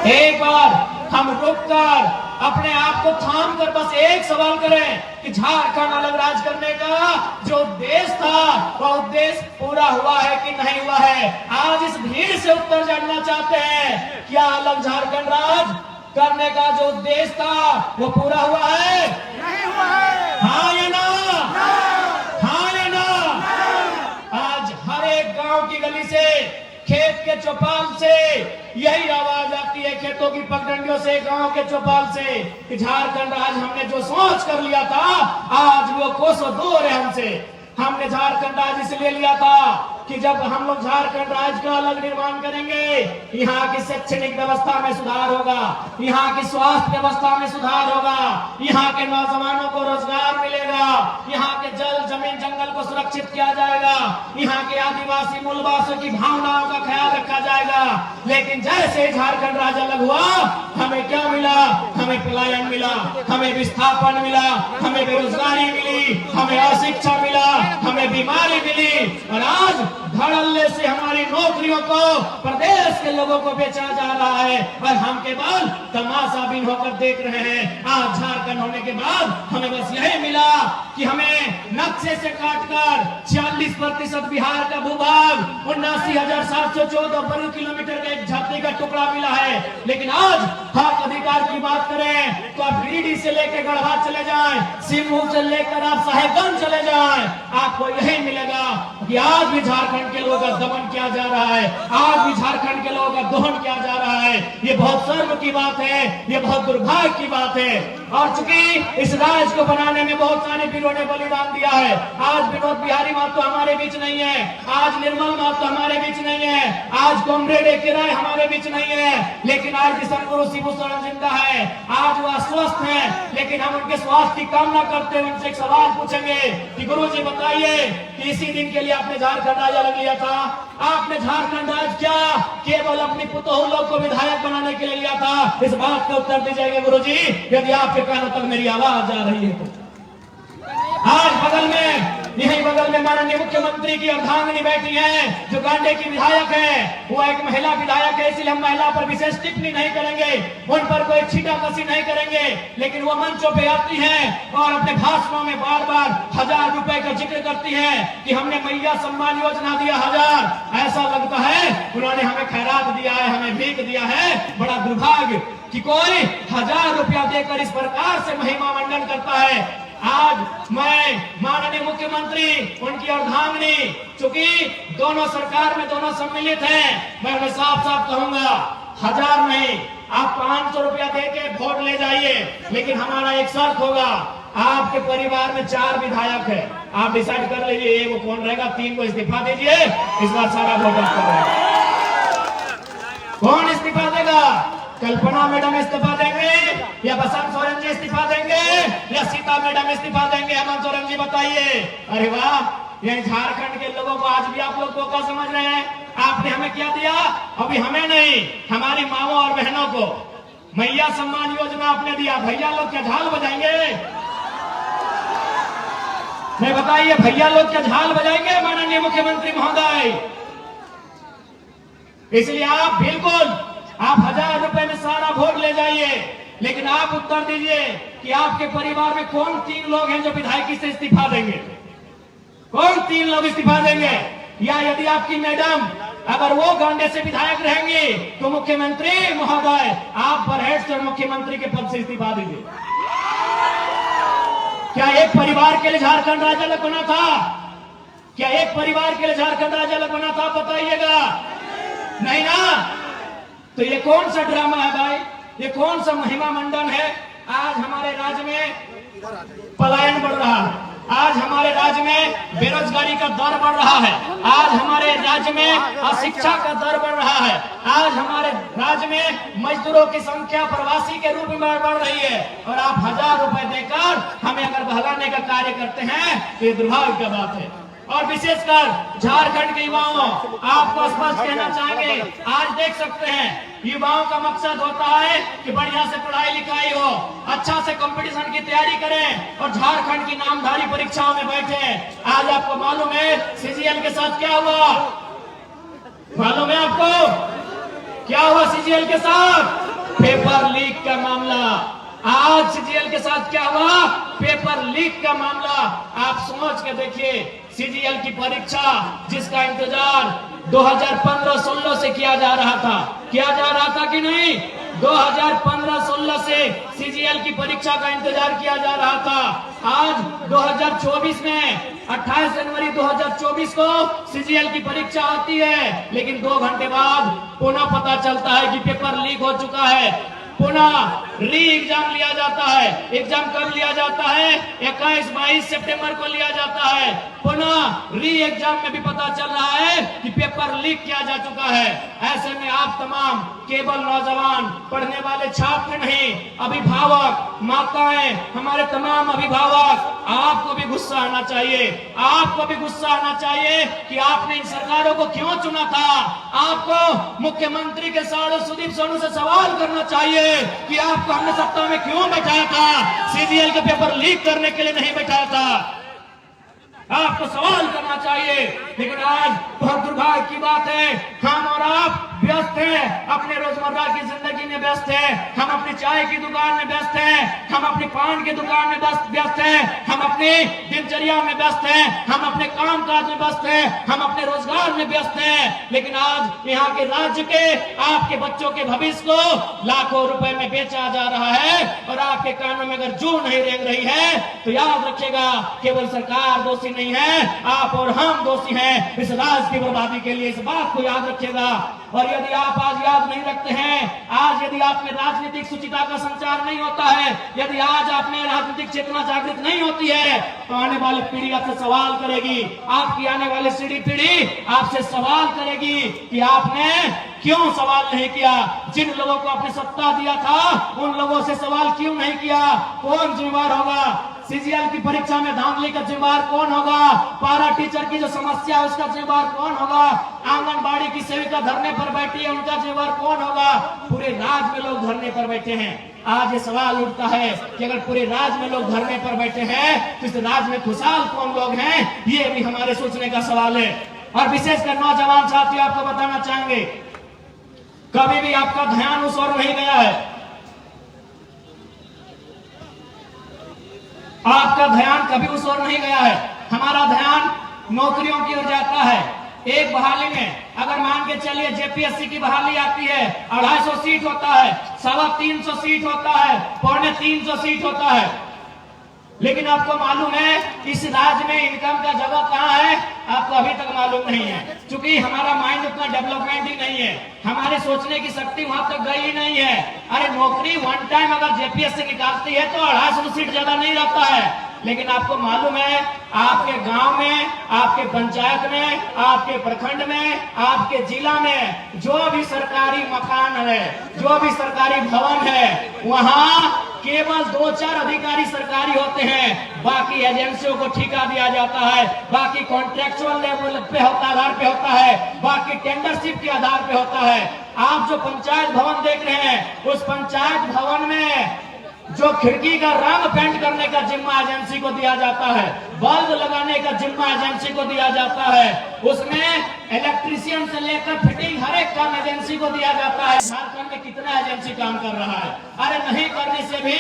एक बार हम रुककर अपने आप को थाम कर बस एक सवाल करें कि झारखंड अलग राज्य करने का जो उद्देश्य था वह उद्देश्य पूरा हुआ है कि नहीं हुआ है। आज इस भीड़ से उत्तर जानना चाहते हैं, क्या अलग झारखंड राज्य करने का जो उद्देश्य था वो पूरा हुआ है? नहीं हुआ है। हाँ या ना? हाँ या ना? आज हर एक गांव की गली से, खेत के चौपाल से यही आवाज आती है, खेतों की पगडंडियों से, गांव के चौपाल से, कि झारखंड आज हमने जो सोच कर लिया था आज वो कोसों दूर है हमसे। हमने झारखंड आज इसलिए लिया था कि जब हम लोग झारखंड राज्य का अलग निर्माण करेंगे, यहाँ की शैक्षणिक व्यवस्था में सुधार होगा, यहाँ की स्वास्थ्य व्यवस्था में सुधार होगा, यहाँ के नौजवानों को रोजगार मिलेगा, यहाँ के जल जमीन जंगल को सुरक्षित किया जाएगा, यहाँ के आदिवासी मूलवासियों की भावनाओं का ख्याल रखा जाएगा। लेकिन जैसे झारखंड राज्य अलग हुआ, हमें क्या मिला? हमें पलायन मिला, हमें विस्थापन मिला, हमें बेरोजगारी मिली, हमें अशिक्षा मिला, हमें बीमारी मिली, और आज धड़ल्ले से हमारी नौकरियों को प्रदेश के लोगों को बेचा जा रहा है और हम केवल तमाशाबीन होकर देख रहे हैं। आज झारखंड होने के बाद हमें बस यही मिला कि हमें नक्शे से काटकर 46% बिहार का भूभाग, 79,714 वर्ग किलोमीटर का एक धरती का टुकड़ा मिला है। लेकिन आज हक अधिकार की बात करें तो आप गिरिडीह से लेकर गढ़वा चले जाएं, सिंहभूम से लेकर आप साहेबगंज चले जाएं, आपको यही मिलेगा कि आज भी झारखंड के लोगों का दमन किया जा रहा है, आज भी झारखंड के लोगों का दोहन किया जा रहा है। ये बहुत शर्म की बात है, ये बहुत दुर्भाग्य की बात है। और चूंकि इस राज्य को बनाने में बहुत सारे वीरों ने बलिदान दिया है, आज विनोद बिहारी महतो हमारे बीच नहीं है, आज निर्मल महतो हमारे बीच नहीं है, आज कॉमरेड ए.के. राय हमारे बीच नहीं है, लेकिन आज किशन गुरु शिबू सोरेन जिंदा है, आज वो अस्वस्थ है, लेकिन हम उनके स्वास्थ्य की कामना करते हैं। उनसे एक सवाल पूछेंगे कि गुरु जी बताइए कि इसी दिन के लिए आपने झारखंड राज्य अलग लिया था, आपने झारखंड राज्य क्या केवल अपनी पुतोहू लोग को विधायक बनाने के लिए लिया था? इस बात का उत्तर दीजिएगा गुरु जी, यदि आपके कानों तक मेरी आवाज आ रही है तो। आज बगल में, यही बगल में माननीय मुख्यमंत्री की अर्धांगिनी बैठी है जो गांडे की विधायक है, वो एक महिला विधायक है, इसलिए हम महिला पर विशेष टिप्पणी नहीं करेंगे, उन पर कोई छीटाकशी नहीं करेंगे। लेकिन वो मंचों पे आती हैं और अपने भाषणों में बार बार 1000 रुपए का जिक्र करती है कि हमने मैया सम्मान योजना दिया 1000। ऐसा लगता है उन्होंने हमें खैरात दिया है, हमें भीख दिया है। बड़ा दुर्भाग्य कि कोई 1000 रुपया देकर इस प्रकार से महिमा मंडन करता है। आज मैं माननीय मुख्यमंत्री, उनकी अर्धांगिनी, चूंकि दोनों सरकार में दोनों सम्मिलित हैं, मैं उन्हें साफ साफ कहूंगा 1000 नहीं, आप 500 रुपया देके वोट ले जाइए, लेकिन हमारा एक शर्त होगा, आपके परिवार में 4 विधायक है, आप डिसाइड कर लीजिए वो कौन रहेगा, 3 को इस्तीफा दीजिए, इस बार सारा वोट आपका रहेगा। कौन इस्तीफा देगा? कल्पना मैडम इस्तीफा देंगे या बसंत सोरेन जी इस्तीफा देंगे या सीता मैडम इस्तीफा देंगे? हेमंत सोरेन जी बताइए। अरे वाह, ये झारखंड के लोगों को आज भी आप लोग को क्या समझ रहे हैं? आपने हमें क्या दिया? अभी हमें नहीं, हमारी माओ और बहनों को मैया सम्मान योजना आपने दिया। भैया लोग क्या झाल बजाएंगे? नहीं बताइए, भैया लोग क्या झाल बजाएंगे माननीय मुख्यमंत्री महोदय? इसलिए आप बिल्कुल, आप 1000 रुपए में सारा वोट ले जाइए, लेकिन आप उत्तर दीजिए कि आपके परिवार में कौन 3 लोग हैं जो विधायकी से इस्तीफा देंगे? कौन 3 लोग इस्तीफा देंगे? या यदि आपकी मैडम अगर वो गांडे से विधायक रहेंगी तो मुख्यमंत्री महोदय आप बरहेट से मुख्यमंत्री के पद से इस्तीफा दीजिए। क्या एक परिवार के लिए झारखंड राज्य अलग बना था? क्या एक परिवार के लिए झारखंड राज्य अलग बना था? बताइएगा। नहीं ना? तो ये कौन सा ड्रामा है भाई? ये कौन सा महिमा मंडन है? आज हमारे राज्य में पलायन बढ़ रहा है, आज हमारे राज्य में बेरोजगारी का दर बढ़ रहा है, आज हमारे राज्य में अशिक्षा का दर बढ़ रहा है, आज हमारे राज्य में मजदूरों की संख्या प्रवासी के रूप में बढ़ रही है, और आप 1000 रुपए देकर हमें अगर बहलाने का कार्य करते हैं तो ये दुर्भाग्य की बात है। और विशेषकर झारखंड के युवाओं, आपको स्पष्ट कहना चाहेंगे, आज देख सकते हैं युवाओं का मकसद होता है कि बढ़िया से पढ़ाई लिखाई हो, अच्छा से कंपटीशन की तैयारी करें और झारखंड की नामधारी परीक्षाओं में बैठे। आज आपको मालूम है सीजीएल के साथ क्या हुआ? मालूम है आपको क्या हुआ सीजीएल के साथ? पेपर लीक का मामला। आज सीजीएल के साथ क्या हुआ? पेपर लीक का मामला। आप सोच के देखिए, सीजीएल की परीक्षा जिसका इंतजार 2015-16 से किया जा रहा था कि नहीं? 2015-16 से सीजीएल की परीक्षा का इंतजार किया जा रहा था। आज 2024 में 28 जनवरी 2024 को सीजीएल की परीक्षा होती है, लेकिन 2 घंटे बाद पुनः पता चलता है कि पेपर लीक हो चुका है। पुनः री एग्जाम लिया जाता है। एग्जाम कब लिया जाता है? 21-22 सितंबर को लिया जाता है। पुनः री एग्जाम में भी पता चल रहा है कि पेपर लीक किया जा चुका है। ऐसे में आप तमाम केवल नौजवान पढ़ने वाले छात्र नहीं, अभिभावक, माताएं, हमारे तमाम अभिभावक, आपको भी गुस्सा आना चाहिए। आपको भी गुस्सा आना चाहिए कि आपने इन सरकारों को क्यों चुना था। आपको मुख्यमंत्री के साथ सुदीप सोनू से सवाल करना चाहिए कि आपको हमने सत्ता में क्यों बैठाया था? सीजीएल के पेपर लीक करने के लिए नहीं बैठाया था। आपको सवाल करना चाहिए। लेकिन आज बहुत दुर्भाग्य की बात है, हम और आप व्यस्त हैं, अपने रोजमर्रा की जिंदगी में व्यस्त हैं। हम अपनी चाय की दुकान में व्यस्त हैं, हम अपनी पान की दुकान में व्यस्त हैं, हम अपनी दिनचर्या में व्यस्त हैं, हम अपने काम काज में व्यस्त हैं, हम अपने रोजगार में व्यस्त हैं। लेकिन आज यहाँ के राज्य के आपके बच्चों के भविष्य को लाखों रुपए में बेचा जा रहा है और आपके कानों में अगर जू नहीं रेंग रही है तो याद रखिएगा, केवल सरकार दोषी नहीं है, आप और हम दोषी हैं इस राज्य की बर्बादी के लिए। इस बात को याद रखिएगा। और यदि आप आज याद नहीं रखते हैं, आज यदि आप में राजनीतिक सुचिता का संचार नहीं होता है, यदि आज आप में राजनीतिक चेतना जागृत नहीं होती है, तो आने वाली पीढ़ी आपसे सवाल करेगी। आपकी आने वाली पीढ़ी आपसे सवाल करेगी कि आपने क्यों सवाल नहीं किया। जिन लोगों को आपने सत्ता दिया था उन लोगों से सवाल क्यों नहीं किया? कौन जिम्मेवार होगा? सीजीएल की परीक्षा में धांधली का जिम्मेवार कौन होगा? पारा टीचर की जो समस्या है उसका जिम्मेवार कौन होगा? आंगनबाड़ी की सेविका धरने पर बैठी है, उनका जिम्मेवार कौन होगा? पूरे राज्य में लोग धरने पर बैठे हैं। आज ये सवाल उठता है कि अगर पूरे राज्य में लोग धरने पर बैठे हैं तो इस राज्य में खुशहाल कौन लोग हैं? ये भी हमारे सोचने का सवाल है। और विशेषकर नौजवान साथियों, आपको बताना चाहेंगे, कभी भी आपका ध्यान उस ओर नहीं गया है। आपका ध्यान कभी उस ओर नहीं गया है। हमारा ध्यान नौकरियों की ओर जाता है। एक बहाली में अगर मान के चलिए जेपीएससी की बहाली आती है, 250 सीट होता है, 350 सीट होता है, 350 सीट होता है। लेकिन आपको मालूम है इस राज्य में इनकम का जगह कहाँ है? आपको अभी तक मालूम नहीं है, क्योंकि हमारा माइंड उतना डेवलपमेंट ही नहीं है, हमारे सोचने की शक्ति वहां तक गई ही नहीं है। अरे नौकरी वन टाइम अगर जेपीएससी निकालती है तो 250 सीट ज्यादा नहीं रहता है। लेकिन आपको मालूम है आपके गांव में, आपके पंचायत में, आपके प्रखंड में, आपके जिला में जो भी सरकारी मकान है, जो भी सरकारी भवन है, वहां केवल 2-4 अधिकारी सरकारी होते हैं। बाकी एजेंसियों को ठेका दिया जाता है, बाकी कॉन्ट्रेक्चुअल लेवल पे आधार पे होता है, बाकी टेंडरशिप के आधार पे होता है। आप जो पंचायत भवन देख रहे हैं, उस पंचायत भवन में जो खिड़की का रंग पेंट करने का जिम्मा एजेंसी को दिया जाता है, बल्ब लगाने का जिम्मा एजेंसी को दिया जाता है, उसमें इलेक्ट्रीशियन से लेकर फिटिंग हर एक काम एजेंसी को दिया जाता है। झारखंड में कितना एजेंसी काम कर रहा है? अरे नहीं करने से भी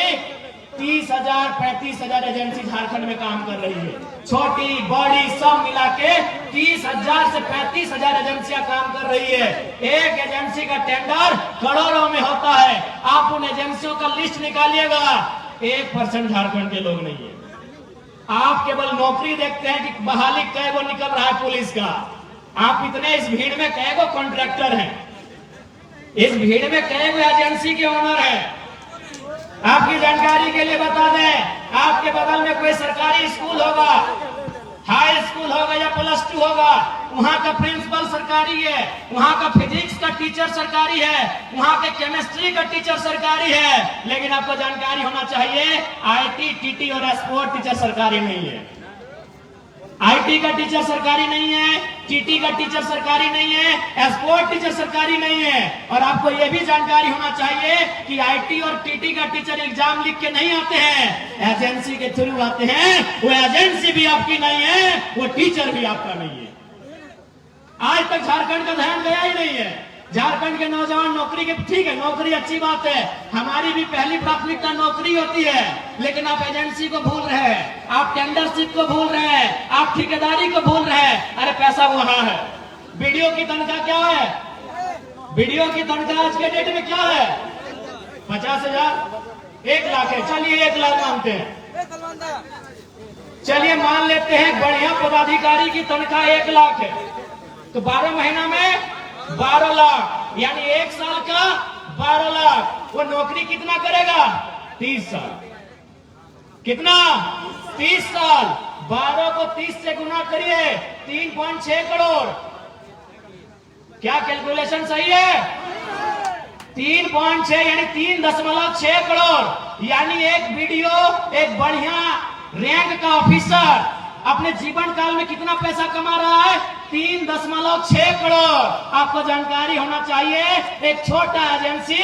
30,000 35,000 एजेंसी झारखंड में काम कर रही है। छोटी बड़ी सब मिला के 30,000 से 35,000 एजेंसियां काम कर रही है। एक एजेंसी का टेंडर करोड़ों में होता है। आप उन एजेंसियों का लिस्ट निकालिएगा, 1% झारखंड के लोग नहीं है। आप केवल नौकरी देखते हैं कि बहाली कै गो निकल रहा है पुलिस का। आप इतने इस भीड़ में कै गो कॉन्ट्रैक्टर हैं, इस भीड़ में कै गो एजेंसी के ओनर है। आपकी जानकारी के लिए बता दें, आपके बगल में कोई सरकारी स्कूल होगा, हाई स्कूल होगा या +2 होगा, वहां का प्रिंसिपल सरकारी है, वहां का फिजिक्स का टीचर सरकारी है, वहां के केमिस्ट्री का टीचर सरकारी है। लेकिन आपको जानकारी होना चाहिए आईटी, टीटी और स्पोर्ट टीचर सरकारी नहीं है। आईटी का टीचर सरकारी नहीं है, टीटी का टीचर सरकारी नहीं है, स्पोर्ट टीचर सरकारी नहीं है। और आपको यह भी जानकारी होना चाहिए कि आईटी और टीटी का टीचर एग्जाम लिख के नहीं आते हैं, एजेंसी के थ्रू आते हैं। वो एजेंसी भी आपकी नहीं है, वो टीचर भी आपका नहीं है। आज तक झारखंड का ध्यान गया ही नहीं है। झारखंड के नौजवान नौकरी के, ठीक है नौकरी अच्छी बात है, हमारी भी पहली प्राथमिकता नौकरी होती है, लेकिन आप एजेंसी को भूल रहे हैं, आप टेंडरशिप को भूल रहे हैं, आप ठेकेदारी को भूल रहे हैं। अरे पैसा वहां है। वीडियो की तनख्वाह क्या है? वीडियो की तनख्वाह आज के डेट में क्या है? 50,000, 1 लाख है। चलिए 1 लाख मानते हैं, चलिए मान लेते हैं बढ़िया पदाधिकारी की तनख्वाह 1 लाख है, तो 12 महीना में 12 लाख, यानी 1 साल का 12 लाख। वो नौकरी कितना करेगा? 30 साल। कितना? 30 साल। 12 को 30 से गुना करिए, 3.6 करोड़। क्या कैलकुलेशन सही है? 3.6 यानी 3.6 करोड़। यानी एक वीडियो, एक बढ़िया रैंक का ऑफिसर अपने जीवन काल में कितना पैसा कमा रहा है? 3.6 करोड़। आपको जानकारी होना चाहिए, एक छोटा एजेंसी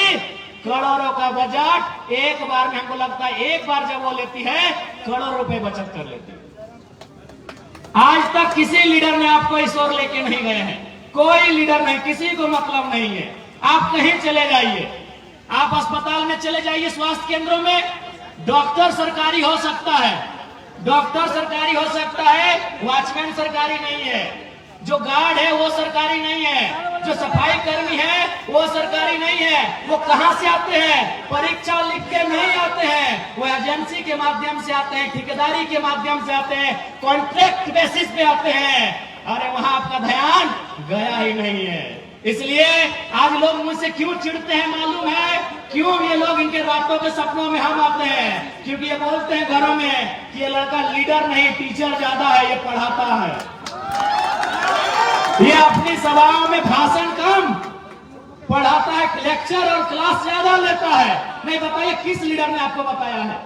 करोड़ों का बजट एक बार में, हमको लगता है एक बार जब वो लेती है करोड़ रुपए बचत कर लेती है। आज तक किसी लीडर ने आपको इस ओर लेके नहीं गए हैं, कोई लीडर नहीं, किसी को मतलब नहीं है। आप कहीं चले जाइए, आप अस्पताल में चले जाइए, स्वास्थ्य केंद्रों में, डॉक्टर सरकारी हो सकता है, डॉक्टर सरकारी हो सकता है, वॉचमैन सरकारी नहीं है, जो गार्ड है वो सरकारी नहीं है, जो सफाई कर्मी है वो सरकारी नहीं है। वो कहां से आते हैं? परीक्षा लिख के नहीं आते हैं, वो एजेंसी के माध्यम से आते हैं, ठेकेदारी के माध्यम से आते हैं, कॉन्ट्रैक्ट बेसिस पे आते हैं। अरे वहां आपका ध्यान गया ही नहीं है। इसलिए आज लोग मुझसे क्यों चिढ़ते हैं मालूम है? क्यों ये लोग इनके रातों के सपनों में हम आते हैं? क्योंकि ये बोलते हैं घरों में कि ये लड़का लीडर नहीं, टीचर ज्यादा है, ये पढ़ाता है, ये अपनी सभाओं में भाषण कम पढ़ाता है, लेक्चर और क्लास ज्यादा लेता है। नहीं बताइए किस लीडर ने आपको बताया है?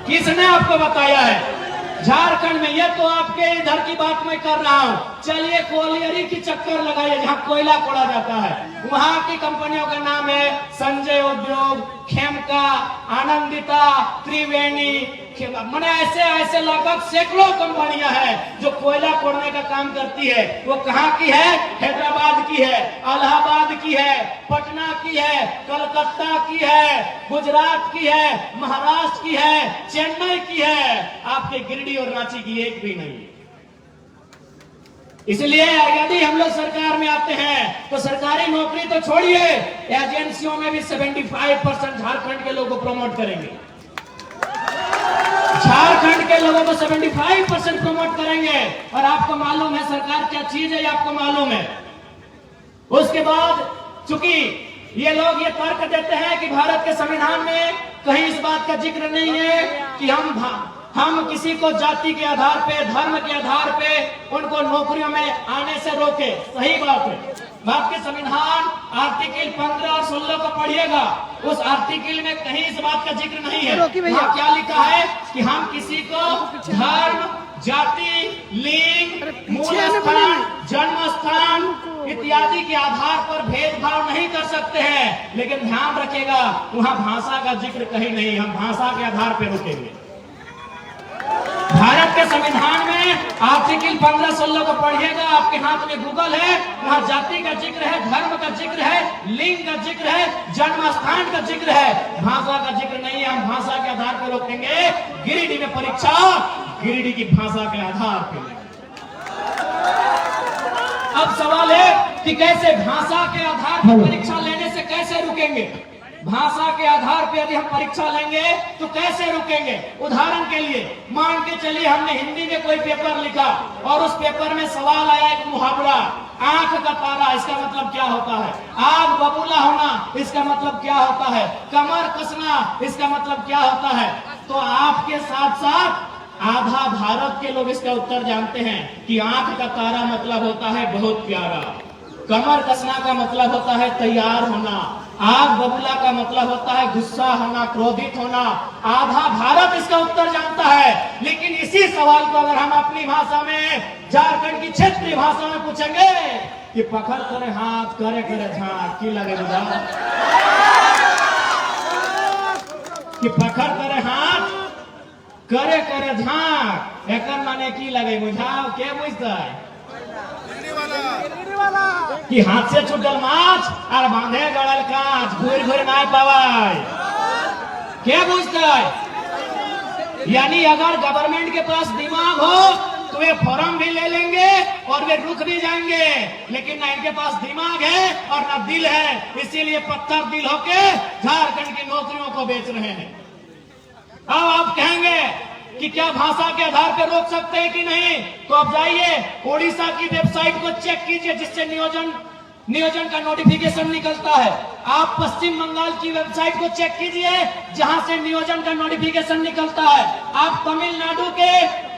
किसने आपको बताया है? झारखंड में, ये तो आपके इधर की बात मैं कर रहा हूं। चलिए कोलियरी की चक्कर लगाइए, जहां कोयला कोड़ा जाता है, वहां की कंपनियों का नाम है संजय उद्योग, खेमका, आनंदिता, त्रिवेणी, मैंने ऐसे लगभग सैकड़ों कंपनियां हैं जो कोयला कोड़ने का काम करती है। वो कहां की है? हैदराबाद की है, इलाहाबाद की है, पटना की है, कलकत्ता की है, गुजरात की है, महाराष्ट्र की है, चेन्नई की है। आपके गिरिडीह और रांची की एक भी नहीं। इसलिए यदि हम लोग सरकार में आते हैं तो सरकारी नौकरी तो छोड़िए, एजेंसियों में भी 75% झारखंड के लोगों को प्रमोट करेंगे, झारखंड के लोगों को 75% प्रमोट करेंगे। और आपको मालूम है सरकार क्या चीज है, आपको मालूम है। उसके बाद चूंकि ये लोग ये तर्क देते हैं कि भारत के संविधान में कहीं इस बात का जिक्र नहीं है कि हम किसी को जाति के आधार पे, धर्म के आधार पे उनको नौकरियों में आने से रोके। सही बात है, भारत के संविधान आर्टिकल 15 और 16 को पढ़िएगा, उस आर्टिकल में कहीं इस बात का जिक्र नहीं है। वहाँ क्या लिखा है कि हम किसी को धर्म, जाति, लिंग, मूल स्थान, जन्म स्थान इत्यादि के आधार पर भेदभाव नहीं कर सकते हैं। लेकिन ध्यान रखिएगा, वहाँ भाषा का जिक्र कहीं नहीं, हम भाषा के आधार पर रुकेंगे। भारत के संविधान में आर्टिकल 15-16 को पढ़िएगा, आपके हाथ में गूगल है, वहाँ जाति का जिक्र है, धर्म का जिक्र है, लिंग का जिक्र है, जन्म स्थान का जिक्र है, भाषा का जिक्र नहीं है। हम भाषा के आधार पर रोकेंगे। गिरिडीह में परीक्षा गिरिडीह की भाषा के आधार पर। अब सवाल है कि कैसे भाषा के आधार पर परीक्षा लेने से कैसे रुकेंगे? भाषा के आधार पर यदि हम परीक्षा लेंगे तो कैसे रुकेंगे? उदाहरण के लिए मान के चलिए हमने हिंदी में कोई पेपर लिखा और उस पेपर में सवाल आया एक मुहावरा, आंख का तारा, इसका मतलब क्या होता है? आग बबूला होना, इसका मतलब क्या होता है? कमर कसना, इसका मतलब क्या होता है? तो आपके साथ साथ आधा भारत के लोग इसका उत्तर जानते हैं कि आंख का तारा मतलब होता है बहुत प्यारा, कमर कसना का मतलब होता है तैयार होना, आग बबूला का मतलब होता है गुस्सा होना, क्रोधित होना। आधा भारत इसका उत्तर जानता है। लेकिन इसी सवाल को अगर हम अपनी भाषा में, झारखंड की क्षेत्रीय भाषा में पूछेंगे कि पकड़ करे हाथ, करे करे झांक, की लगे बुझा, कि पकड़ करे हाथ, करे करे झांक, एक माने की लगे बुझाओ, के बुझता है? कि हाथ से छूटल माछ और बांधे गड़ल कांच घूर घूर ना पावाय। क्या बुझता है? यानी अगर गवर्नमेंट के पास दिमाग हो तो वे फॉर्म भी ले लेंगे और वे रुक भी जाएंगे, लेकिन ना इनके पास दिमाग है और ना दिल है, इसीलिए पत्थर दिल होके झारखंड की नौकरियों को बेच रहे हैं। अब आप कहेंगे कि क्या भाषा के आधार पर रोक सकते हैं कि नहीं, तो आप जाइए ओडिशा की वेबसाइट को चेक कीजिए जिससे नियोजन का नोटिफिकेशन निकलता है। आप पश्चिम बंगाल की वेबसाइट को चेक कीजिए जहां से नियोजन का नोटिफिकेशन निकलता है। आप तमिलनाडु के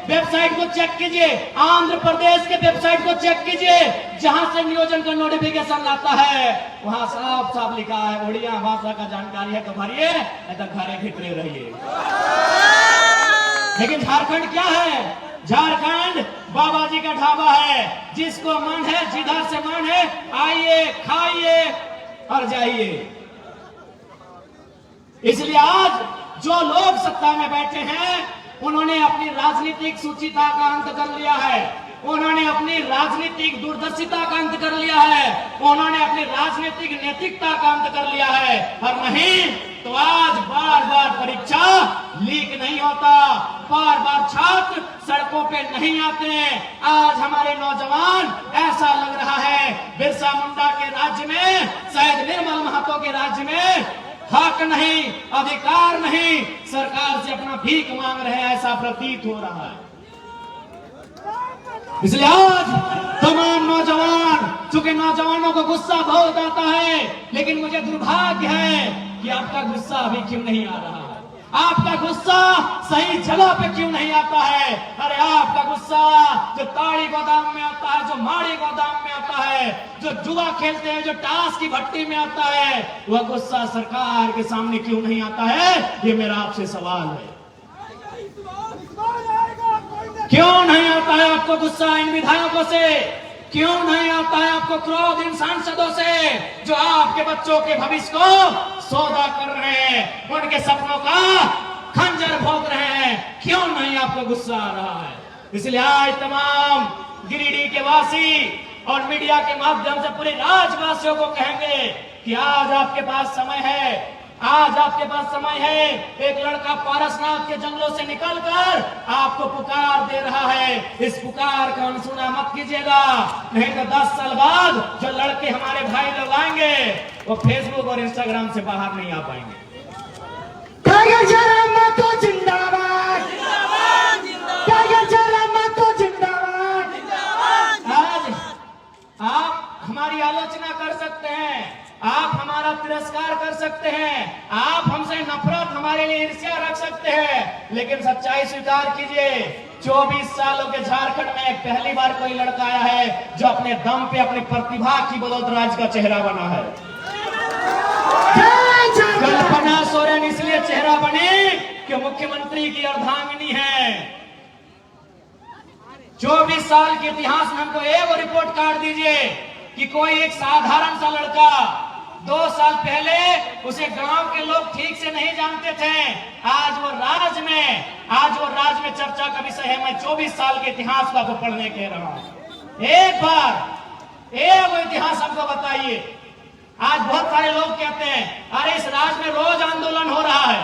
वेबसाइट को चेक कीजिए, आंध्र प्रदेश के वेबसाइट को चेक कीजिए जहां से नियोजन का नोटिफिकेशन आता है। वहां साफ साफ लिखा है ओडिया भाषा का जानकारी है तो भरिए, नहीं तो घरे घिटरे रहिए। लेकिन झारखंड क्या है? झारखंड बाबा जी का ढाबा है, जिसको मन है जिधर से मन है आइए खाइए और जाइए। इसलिए आज जो लोग सत्ता में बैठे हैं उन्होंने अपनी राजनीतिक सुचिता का अंत कर लिया है, उन्होंने अपनी राजनीतिक दूरदर्शिता का अंत कर लिया है, उन्होंने अपनी राजनीतिक नैतिकता का अंत कर लिया है। और नहीं तो आज बार बार परीक्षा लीक नहीं होता, बार बार छात्र सड़कों पे नहीं आते। आज हमारे नौजवान ऐसा लग रहा है बिरसा मुंडा के राज्य में, शायद निर्मल महतो के राज्य में हक नहीं, अधिकार नहीं, सरकार से अपना भीख मांग रहे हैं, ऐसा प्रतीत हो रहा है। इसलिए आज तमाम नौजवान, चूंकि नौजवानों को गुस्सा बहुत आता है, लेकिन मुझे दुर्भाग्य है कि आपका गुस्सा अभी क्यों नहीं आ रहा है, आपका गुस्सा सही जगह पे क्यों नहीं आता है। अरे आपका गुस्सा जो ताड़ी गोदाम में आता है, जो माड़ी गोदाम में आता है, जो जुआ खेलते हैं, जो टास की भट्टी में आता है, वह गुस्सा सरकार के सामने क्यों नहीं आता है, ये मेरा आपसे सवाल है। क्यों नहीं आता है आपको गुस्सा इन विधायकों से? क्यों नहीं आता है आपको क्रोध इन सांसदों से जो आपके बच्चों के भविष्य को सौदा कर रहे हैं, उनके सपनों का खंजर भोंक रहे हैं? क्यों नहीं आपको गुस्सा आ रहा है? इसलिए आज तमाम गिरिडीह के वासी और मीडिया के माध्यम से पूरे राज्यवासियों को कहेंगे कि आज आपके पास समय है, आज आपके पास समय है। एक लड़का पारसनाथ के जंगलों से निकलकर आपको पुकार दे रहा है, इस पुकार का अनसुना मत कीजिएगा, नहीं तो 10 साल बाद जो लड़के हमारे भाई लोग आएंगे वो फेसबुक और इंस्टाग्राम से बाहर नहीं आ पाएंगे। टाइगर जरा महतो जिंदाबाद, टाइगर जरा महतो जिंदाबाद। आज आप हमारी आलोचना कर सकते हैं, आप हमारा तिरस्कार कर सकते हैं, आप हमसे नफरत, हमारे लिए ईर्ष्या रख सकते हैं, लेकिन सच्चाई स्वीकार कीजिए 24 सालों के झारखंड में पहली बार कोई लड़का आया है जो अपने दम पे, अपनी प्रतिभा की बदौलत राज्य का चेहरा बना है। कल्पना सोरेन इसलिए चेहरा बनी कि मुख्यमंत्री की अर्धांगिनी है। 24 साल के इतिहास में हमको एक रिपोर्ट कार्ड दीजिए कि कोई एक साधारण सा लड़का 2 साल पहले उसे गांव के लोग ठीक से नहीं जानते थे, आज वो राज्य में चर्चा का विषय है। मैं 24 साल के इतिहास को आपको पढ़ने कह रहा हूं। एक बार एक इतिहास हमको बताइए। आज बहुत सारे लोग कहते हैं अरे इस राज्य में रोज आंदोलन हो रहा है,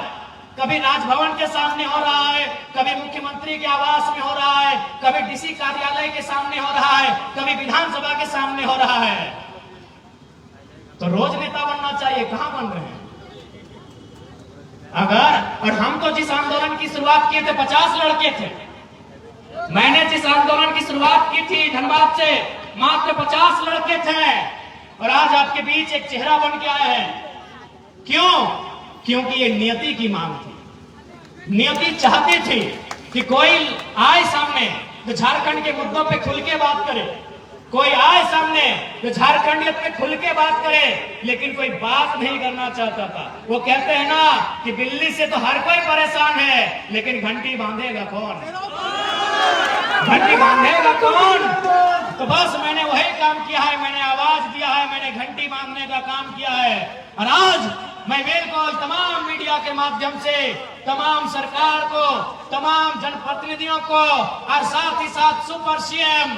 कभी राजभवन के सामने हो रहा है, कभी मुख्यमंत्री के आवास में हो रहा है, कभी डीसी कार्यालय के सामने हो रहा है, कभी विधानसभा के सामने हो रहा है। तो रोज नेता बनना चाहिए, कहां बन रहे हैं? और हम तो जिस आंदोलन की शुरुआत किए थे 50 लड़के थे, मैंने जिस आंदोलन की शुरुआत की थी धनबाद से मात्र 50 लड़के थे, और आज आपके बीच एक चेहरा बन के आए हैं। क्यों? क्योंकि ये नियति की मांग थी। नियति चाहती थी कि कोई आए सामने जो झारखंड के मुद्दों पे खुल के बात करे, कोई आए सामने जो झारखंडियत पे खुल के बात करे, लेकिन कोई बात नहीं करना चाहता था। वो कहते हैं ना कि बिल्ली से तो हर कोई परेशान है, लेकिन घंटी बांधेगा कौन? घंटी बांधेगा कौन? तो बस मैंने वही काम किया है, मैंने आवाज दिया है, मैंने घंटी बांधने का काम किया है। और आज मैं बिल्कुल तमाम मीडिया के माध्यम से तमाम सरकार को, तमाम जनप्रतिनिधियों को और साथ ही साथ सुपर सीएम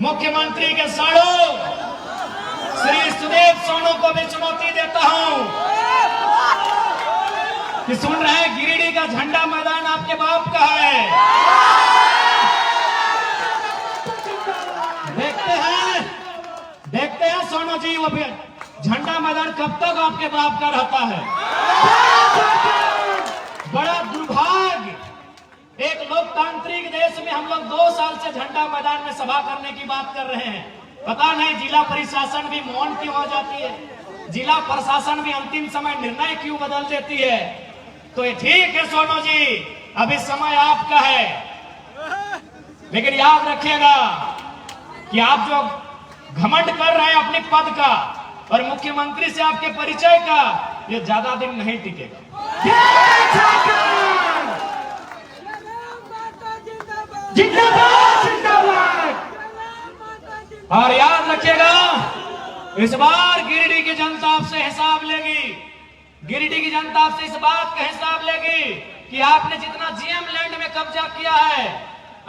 मुख्यमंत्री के साड़ू श्री सुदेव सोनू को भी चुनौती देता हूं कि सुन रहे हैं, गिरिडीह का झंडा मैदान आपके बाप का है। देखते हैं सोनू जी, वो भी झंडा मैदान कब तक आपके बाप का रहता है। बड़ा दुर्भाग्य, एक लोकतांत्रिक देश में हम लोग 2 साल से झंडा मैदान में सभा करने की बात कर रहे हैं। पता नहीं जिला प्रशासन भी मौन क्यों हो जाती है, जिला प्रशासन भी अंतिम समय निर्णय क्यों बदल देती है। तो ये ठीक है सोनू जी, अभी समय आपका है, लेकिन याद रखिएगा कि आप जो घमंड कर रहे हैं अपने पद का और मुख्यमंत्री से आपके परिचय का, ये ज्यादा दिन नहीं टिकेगा। जिंदाबाद जिंदाबाद। और याद रखिएगा, इस बार गिरिडीह की जनता आपसे हिसाब लेगी। गिरिडीह की जनता आपसे इस बात का हिसाब लेगी कि आपने जितना जीएम लैंड में कब्जा किया है,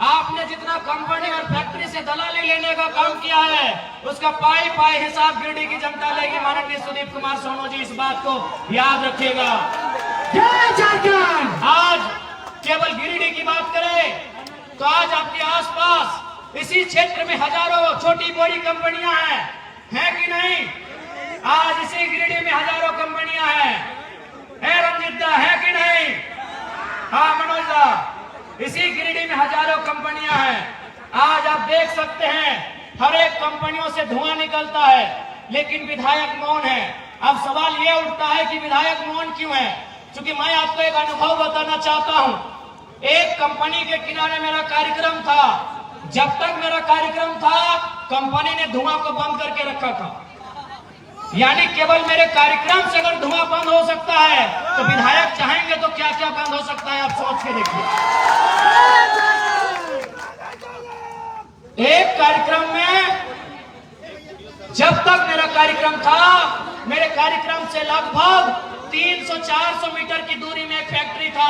आपने जितना कंपनी और फैक्ट्री से दलाली लेने का काम किया है, उसका पाई पाई हिसाब गिरिडीह की जनता लेगी। माननीय सुदीप कुमार सोनू जी, इस बात को याद रखिएगा। आज केवल गिरिडीह की बात करें तो आज आपके आसपास इसी क्षेत्र में हजारों छोटी बड़ी कंपनियां हैं कि नहीं? आज इसी गिरिडीह में हजारों कंपनियां हैं, रंजित दा, है कि नहीं? हाँ मनोज दा, इसी गिरिडीह में हजारों कंपनियां हैं। आज आप देख सकते हैं हर एक कंपनियों से धुआं निकलता है, लेकिन विधायक मौन है। अब सवाल ये उठता है कि विधायक मौन क्यों है? क्योंकि मैं आपको एक अनुभव बताना चाहता हूं। एक कंपनी के किनारे मेरा कार्यक्रम था। जब तक मेरा कार्यक्रम था, कंपनी ने धुआं को बंद करके रखा था। यानी केवल मेरे कार्यक्रम से अगर धुआं बंद हो सकता है, तो विधायक चाहेंगे तो क्या क्या बंद हो सकता है, आप सोच के देखिए। एक कार्यक्रम में, जब तक मेरा कार्यक्रम था, मेरे कार्यक्रम से लगभग 300-400 मीटर की दूरी में एक फैक्ट्री था।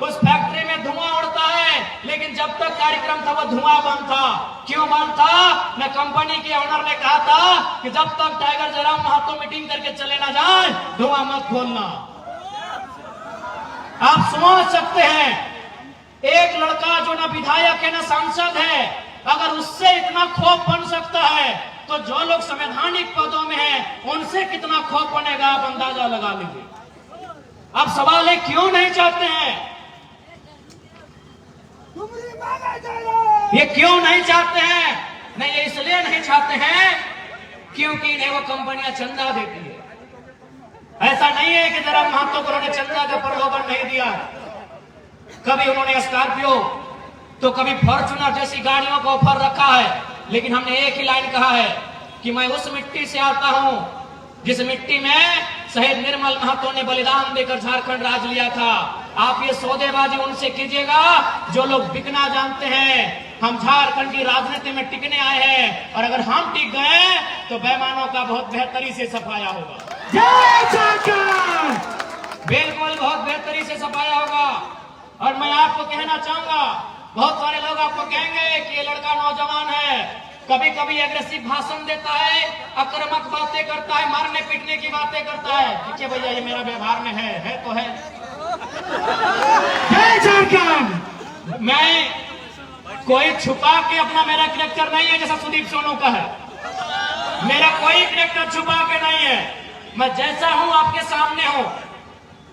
उस फैक्ट्री में धुआं उड़ता है, लेकिन जब तक कार्यक्रम था वो धुआं बंद था। क्यों बंद था? मैं कंपनी के ओनर ने कहा था कि जब तक टाइगर जयराम महतो मीटिंग करके चले ना जाए, धुआं मत खोलना। आप समझ सकते हैं, एक लड़का जो ना विधायक है ना सांसद है, अगर उससे इतना खौफ बन सकता है, तो जो लोग संवैधानिक पदों में हैं, उनसे कितना खौफ बनेगा, आप अंदाजा लगा लीजिए। अब सवाल है, क्यों नहीं चाहते हैं? ये क्यों नहीं चाहते हैं? नहीं, ये इसलिए नहीं चाहते हैं क्योंकि इन्हें वो कंपनियां चंदा देती है। ऐसा नहीं है कि जरा महतो को उन्होंने चंदा का प्रलोभन नहीं दिया। कभी उन्होंने स्कॉर्पियो तो कभी फॉर्च्यूनर जैसी गाड़ियों को ऑफर रखा है, लेकिन हमने एक ही लाइन कहा है कि मैं उस मिट्टी से आता हूं जिस मिट्टी में शहीद निर्मल महतो ने बलिदान देकर झारखंड राज लिया था। आप ये सौदेबाजी उनसे कीजिएगा जो लोग बिकना जानते हैं। हम झारखंड की राजनीति में टिकने आए हैं, और अगर हम टिक गए तो बेईमानों का बहुत बेहतरी से सफाया होगा। बिल्कुल बहुत बेहतरी से सफाया होगा। और मैं आपको कहना चाहूंगा, बहुत सारे लोग आपको कहेंगे कि ये लड़का नौजवान है, कभी कभी एग्रेसिव भाषण देता है, आक्रामक बातें करता है, मारने पीटने की बातें करता है। ठीक है भैया, ये मेरा व्यवहार में है तो है। मैं कोई छुपा के अपना मेरा कैरेक्टर नहीं है जैसा सुदीप सोनू का है। मेरा कोई कैरेक्टर छुपा के नहीं है। मैं जैसा हूं आपके सामने हूं।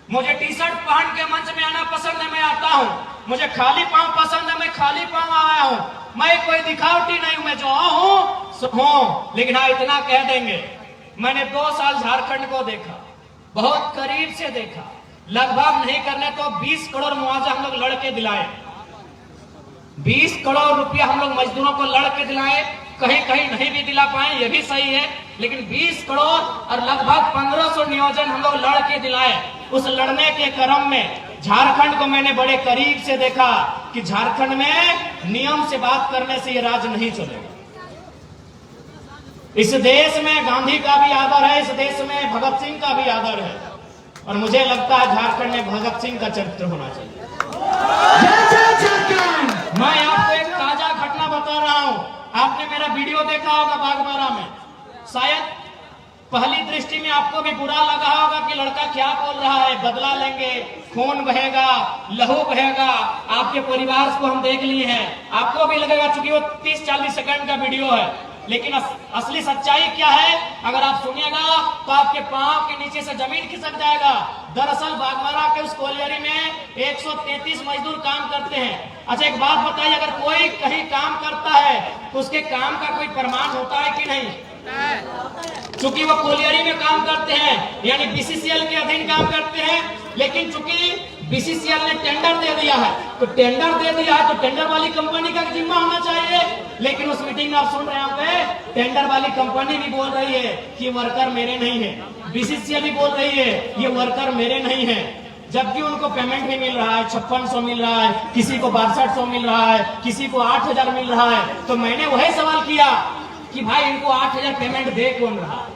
मुझे टी शर्ट पहन के मंच में आना पसंद है, मैं आता हूं। मुझे खाली पांव पसंद है, मैं खाली पांव आया हूं। मैं कोई दिखावटी नहीं हूं, मैं जो हूं। लेकिन हाँ, इतना कह देंगे, मैंने 2 साल झारखंड को देखा, बहुत करीब से देखा। लगभग नहीं करने तो 20 करोड़ मुआवजा हम लोग लड़के दिलाए। 20 करोड़ रुपया हम लोग मजदूरों को लड़के दिलाए। कहीं कहीं नहीं भी दिला पाए, ये भी सही है, लेकिन 20 करोड़ और लगभग 1500 नियोजन हम लोग लड़के दिलाए। उस लड़ने के क्रम में झारखंड को मैंने बड़े करीब से देखा कि झारखंड में नियम से बात करने से ये राज नहीं चलेगा। इस देश में गांधी का भी आदर है, इस देश में भगत सिंह का भी आदर है, और मुझे लगता है झारखंड में भगत सिंह का चरित्र होना चाहिए। मैं आपको एक ताजा घटना बता रहा हूं। आपने मेरा वीडियो देखा होगा बागबारा में, शायद पहली दृष्टि में आपको भी बुरा लगा होगा कि लड़का क्या बोल रहा है, बदला लेंगे, खून बहेगा, लहू बहेगा। आपके परिवार को हम देख लिए हैं, आपको भी लगेगा चूंकि वो 30-40 सेकंड का वीडियो है, लेकिन असली सच्चाई क्या है अगर आप सुनिएगा तो आपके पांव के नीचे से जमीन खिसक जाएगा। दरअसल बागबारा के उस कोलियरी में 133 मजदूर काम करते हैं। अच्छा एक बात बताइए, अगर कोई कहीं काम करता है तो उसके काम का कोई प्रमाण होता है कि नहीं? चूंकि वो कोलियरी में काम करते हैं यानी बीसीसीएल के अधीन काम करते हैं, लेकिन चूंकि बीसीसीएल ने टेंडर दे दिया है तो टेंडर दे दिया है तो टेंडर वाली कंपनी का जिम्मा होना चाहिए। लेकिन उस मीटिंग में आप सुन रहे हैं, यहाँ पे टेंडर वाली कंपनी भी बोल रही है कि वर्कर मेरे नहीं है, बीसीसीएल भी बोल रही है ये वर्कर मेरे नहीं है, जबकि उनको पेमेंट भी मिल रहा है, 5600 मिल रहा है, किसी को 6200 मिल रहा है, किसी को 8000 मिल रहा है। तो मैंने वही सवाल किया कि भाई इनको 8000 पेमेंट दे कौन रहा है?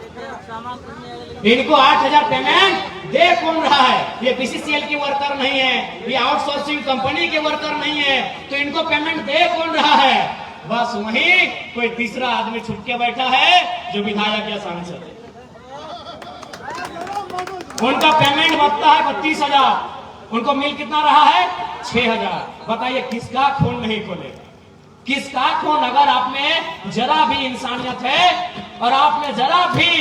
इनको 8000 पेमेंट दे कौन रहा है? ये बीसीसीएल की वर्कर नहीं है, ये आउटसोर्सिंग कंपनी के वर्कर नहीं है, तो इनको पेमेंट दे कौन रहा है? बस वही कोई तीसरा आदमी छुप के बैठा है जो विधायक या सांसद है। उनका पेमेंट बनता है 32,000, उनको मिल कितना रहा है? 6,000। बताइए किसका खून नहीं खोलेगा? किसका खून? अगर आप में जरा भी इंसानियत है और आप में जरा भी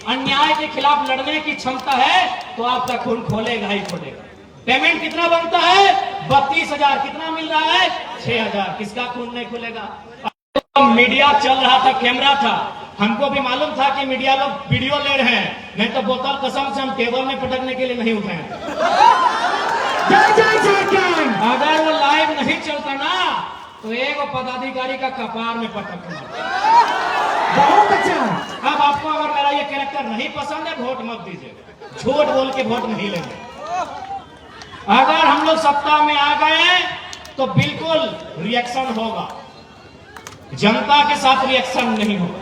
अन्याय के खिलाफ लड़ने की क्षमता है तो आपका खून खोलेगा ही खोलेगा। पेमेंट कितना बनता है? 32,000। कितना मिल रहा है? 6,000। किसका खून नहीं खुलेगा? मीडिया चल रहा था, कैमरा था, हमको भी मालूम था कि मीडिया लोग वीडियो ले रहे हैं, नहीं तो बोतल कसम से हम टेबल में पटकने के लिए नहीं उठाए। अगर वो लाइव नहीं चलता ना तो एक पदाधिकारी का कपार में पटकना। बहुत अच्छा। अब आपको अगर मेरा ये कैरेक्टर नहीं पसंद है वोट मत दीजिए, झूठ बोल के वोट नहीं लेंगे। अगर हम लोग सत्ता में आ गए तो बिल्कुल रिएक्शन होगा, जनता के साथ रिएक्शन नहीं होगा।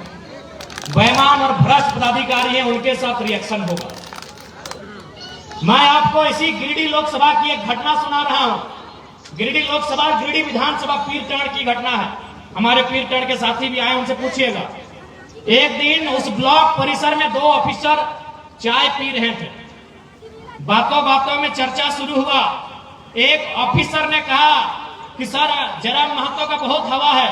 बेईमान और भ्रष्ट पदाधिकारी हैं उनके साथ रिएक्शन होगा। मैं आपको इसी गिरिडीह लोकसभा की एक घटना सुना रहा हूं। गिरिडीह लोकसभा, गिरिडीह विधानसभा पीरटण की घटना है। हमारे पीरटण के साथी भी आए, उनसे पूछिएगा। एक दिन उस ब्लॉक परिसर में 2 ऑफिसर चाय पी रहे थे। बातों बातों में चर्चा शुरू हुआ। एक ऑफिसर ने कहा कि सर जयराम महतो का बहुत हवा है,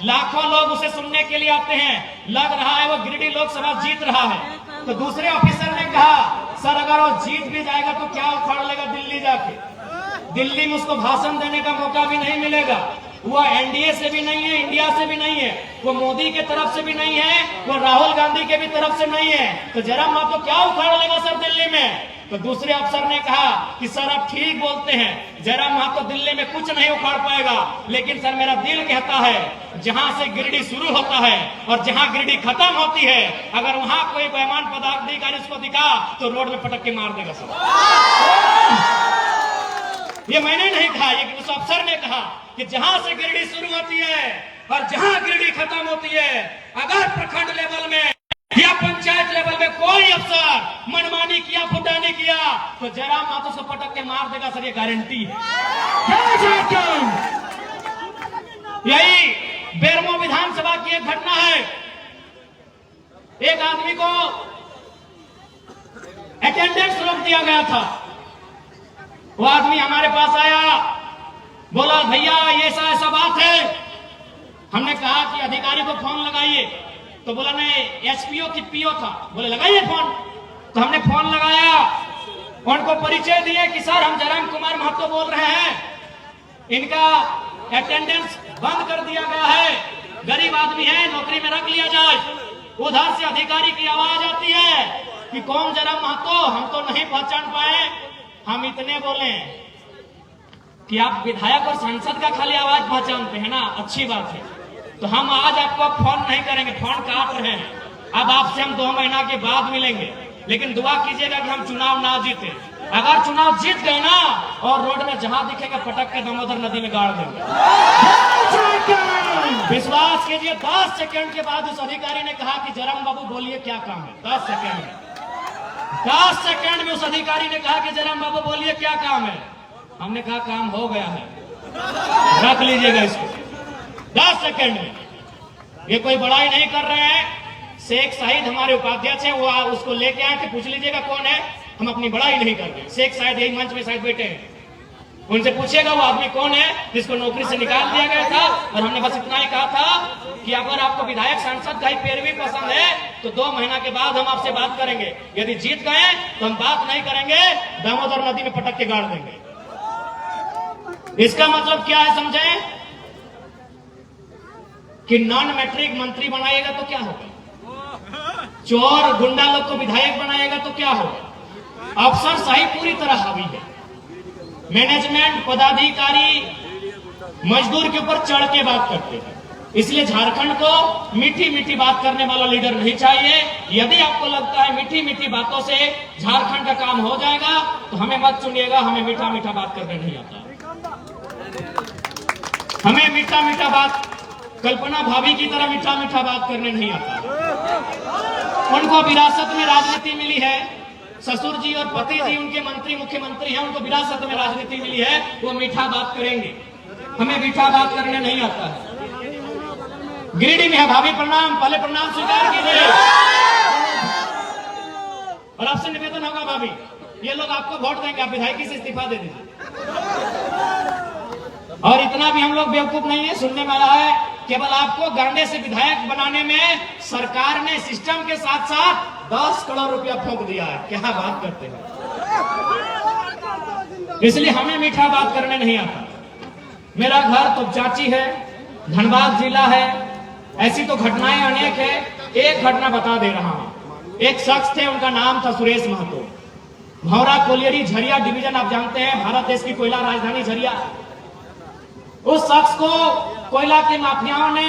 लाखों लोग उसे सुनने के लिए आते हैं, लग रहा है वो गिरिडीह लोकसभा जीत रहा है। तो दूसरे ऑफिसर ने कहा सर अगर वो जीत भी जाएगा तो क्या उखाड़ लेगा दिल्ली जाके? दिल्ली में उसको भाषण देने का मौका भी नहीं मिलेगा। वो एनडीए से भी नहीं है, इंडिया से भी नहीं है, वो मोदी के तरफ से भी नहीं है, वो राहुल गांधी के भी तरफ से नहीं है, तो जयराम महतो क्या उखाड़ लेगा सर दिल्ली में? तो दूसरे अफसर ने कहा कि सर आप ठीक बोलते हैं, जयराम महतो दिल्ली में कुछ नहीं उखाड़ पाएगा, लेकिन सर मेरा दिल कहता है जहां से गिरिडीह शुरू होता है और जहां गिरिडीह खत्म होती है, अगर वहां कोई बेईमान पदाधिकारी उसको दिखा तो रोड में पटक के मार देगा सर। ये मैंने नहीं कहा, ये उस अफसर ने कहा कि जहां से गिरिडीह शुरू होती है और जहां गिरिडीह खत्म होती है, अगर प्रखंड लेवल में या पंचायत लेवल में कोई अफसर मनमानी किया, फुटानी किया तो जयराम महतो को पटक के मार देगा सर, ये गारंटी है। यही बेरमो विधानसभा की एक घटना है। एक आदमी को अटेंडेंस रोक दिया गया था। वो आदमी हमारे पास आया, बोला भैया ये ऐसा बात है। हमने कहा कि अधिकारी को फोन लगाइए, तो बोला नहीं, एसपीओ की पीओ था, बोले लगाइए फोन। तो हमने फोन लगाया, उनको परिचय दिए कि सर हम जयराम कुमार महतो बोल रहे हैं, इनका अटेंडेंस बंद कर दिया गया है, गरीब आदमी है, नौकरी में रख लिया जाए। उधर से अधिकारी की आवाज आती है कि कौन जयराम महतो, हम तो नहीं पहचान पाए। हम इतने बोले कि आप विधायक और सांसद का खाली आवाज पहचानते हैं ना, अच्छी बात है, तो हम आज आपको फोन नहीं करेंगे, फोन काट रहे हैं। अब आपसे हम 2 महीना के बाद मिलेंगे, लेकिन दुआ कीजिएगा कि हम चुनाव ना जीते। अगर चुनाव जीत गए ना और रोड में जहां दिखेगा पटक के दामोदर नदी में गाड़ देंगे। विश्वास कीजिए 10 सेकंड के बाद उस अधिकारी ने कहा कि जयराम बाबू बोलिए क्या काम है। 10 सेकंड में 10 सेकंड में उस अधिकारी ने कहा कि जयराम बाबू बोलिए क्या काम है। हमने कहा काम हो गया है, रख लीजिएगा इसको। 10 सेकंड में ये कोई बड़ाई नहीं कर रहे हैं। शेख शाहिद हमारे उपाध्यक्ष हैं, वो उसको लेके आए थे, पूछ लीजिएगा कौन है। हम अपनी बड़ाई नहीं कर रहे। शेख शाहिद यही मंच में शायद बैठे हैं, उनसे पूछेगा वो आदमी कौन है जिसको नौकरी से निकाल दिया गया था। और हमने बस इतना ही कहा था कि अगर आपको विधायक सांसद का ही पैरवी पसंद है तो 2 महीना के बाद हम आपसे बात करेंगे। यदि जीत गए तो हम बात नहीं करेंगे, दामोदर नदी में पटक के गाड़ देंगे। इसका मतलब क्या है समझें कि नॉन मैट्रिक मंत्री बनाएगा तो क्या होगा, चोर गुंडा लोग को विधायक बनाएगा तो क्या होगा। अफसरशाही पूरी तरह हावी है। मैनेजमेंट पदाधिकारी मजदूर के ऊपर चढ़ के बात करते हैं। इसलिए झारखंड को मीठी मीठी बात करने वाला लीडर नहीं चाहिए। यदि आपको लगता है मीठी मीठी बातों से झारखंड का काम हो जाएगा तो हमें मत सुनिएगा। हमें मीठा मीठा बात करने नहीं आता। हमें मीठा मीठा बात कल्पना भाभी की तरह मीठा मीठा बात करने नहीं आता। उनको विरासत में राजनीति मिली है। ससुर जी और पति जी उनके मंत्री मुख्यमंत्री हैं, उनको विरासत में राजनीति मिली है। वो मीठा बात करेंगे, हमें मीठा बात करने नहीं आता है। गिरिडीह में है भाभी, प्रणाम, पहले प्रणाम स्वीकार कीजिए। और आपसे निवेदन होगा भाभी, ये लोग आपको वोट देंगे, आप विधायकी से इस्तीफा दे दीजिए। और इतना भी हम लोग बेवकूफ नहीं है, सुनने में आया है केवल आपको गांडे से विधायक बनाने में सरकार ने सिस्टम के साथ साथ 10 करोड़ रुपया फूंक दिया है। क्या बात करते हैं। इसलिए हमें मीठा बात करने नहीं आता। मेरा घर तो चाची है, धनबाद जिला है। ऐसी तो घटनाएं अनेक है। एक घटना बता दे रहा हूं। एक शख्स थे, उनका नाम था सुरेश महतो। भौरा कोलियरी झरिया डिवीजन आप जानते हैं, भारत देश की कोयला राजधानी झरिया। उस शख्स को कोयला के माफियाओं ने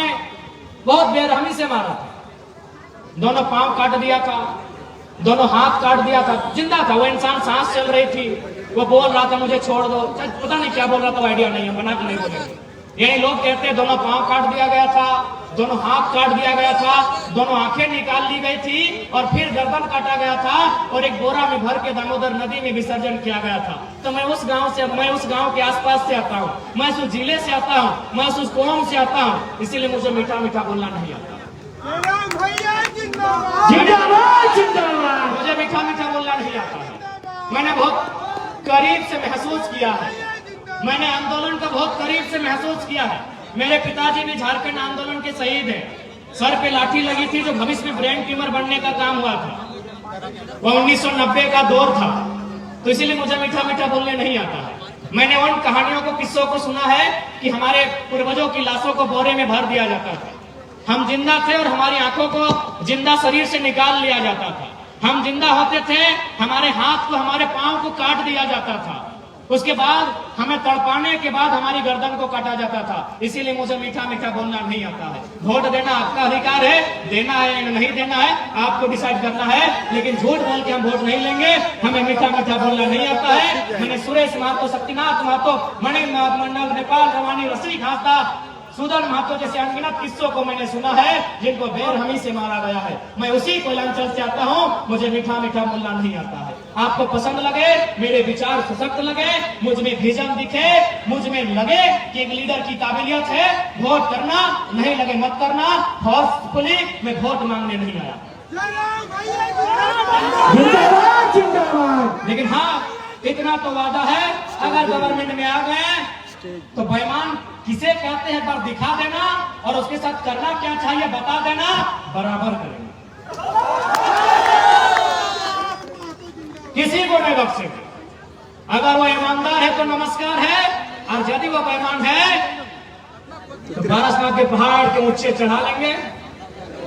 बहुत बेरहमी से मारा था। दोनों पांव काट दिया था, दोनों हाथ काट दिया था, जिंदा था वो इंसान, सांस चल रही थी। वो बोल रहा था मुझे छोड़ दो, पता नहीं क्या बोल रहा था, आइडिया नहीं है, बना के नहीं बोलेंगे। यही लोग कहते हैं दोनों पांव काट दिया गया था, दोनों हाथ काट दिया गया था, दोनों आंखें निकाल ली गई थी और फिर गर्दन काटा गया था और एक बोरा में भर के दामोदर नदी में विसर्जन किया गया था। तो मैं उस गांव के आसपास से आता हूँ, मैं उस जिले से आता हूँ, मैं उस कौम से आता हूँ। इसीलिए मुझे मीठा मीठा बोलना नहीं आता। जिंदाबाद जिंदाबाद। मुझे मीठा मीठा बोलना नहीं आता है। मैंने बहुत करीब से महसूस किया है, मैंने आंदोलन को बहुत करीब से महसूस किया है। मेरे पिताजी भी झारखंड आंदोलन के शहीद हैं। सर पे लाठी लगी थी, जो भविष्य में ब्रेन ट्यूमर बनने का काम हुआ था। वो 1990 का दौर था। तो इसीलिए मुझे मीठा मीठा बोलने नहीं आता है। मैंने उन कहानियों को, किस्सों को सुना है कि हमारे पूर्वजों की लाशों को बोरे में भर दिया जाता था। हम जिंदा थे और हमारी आंखों को जिंदा शरीर से निकाल लिया जाता था। हम जिंदा होते थे, हमारे हाथ को, हमारे पांव को काट दिया जाता था। उसके बाद हमें तड़पाने के बाद हमारी गर्दन को काटा जाता था। इसीलिए मुझे मीठा मीठा बोलना नहीं आता है। वोट देना आपका अधिकार है, देना है या नहीं देना है आपको डिसाइड करना है। लेकिन झूठ बोल के हम वोट नहीं लेंगे। हमें मीठा मीठा बोलना नहीं आता है। मैंने सुरेश महतो, शक्तिनाथ महतो, मणिनाथ मंडल, नेपाल रवानी, रसी घासदा, सुदन महतो जैसे अनगिनत किस्सों को मैंने सुना है जिनको बेरहमी से मारा गया है। मैं उसी कोयलांचल से आता हूँ। मुझे मीठा मीठा बोलना नहीं आता है। आपको पसंद लगे, मेरे विचार सशक्त लगे, मुझ में विजन दिखे, मुझ में लगे कि एक लीडर की काबिलियत है, वोट करना, नहीं लगे मत करना। फोर्सफुली मैं वोट मांगने नहीं आया। जिंदाबाद जिंदाबाद। लेकिन हाँ, इतना तो वादा है, अगर गवर्नमेंट में आ गए तो बेईमान किसे कहते हैं पर दिखा देना और उसके साथ करना क्या चाहिए बता देना, बराबर करेंगे। किसी को नहीं बख्शेंगे। अगर वो ईमानदार है तो नमस्कार है, और यदि वो बेईमान है तो पारसनाथ के पहाड़ के ऊंचे चढ़ा लेंगे,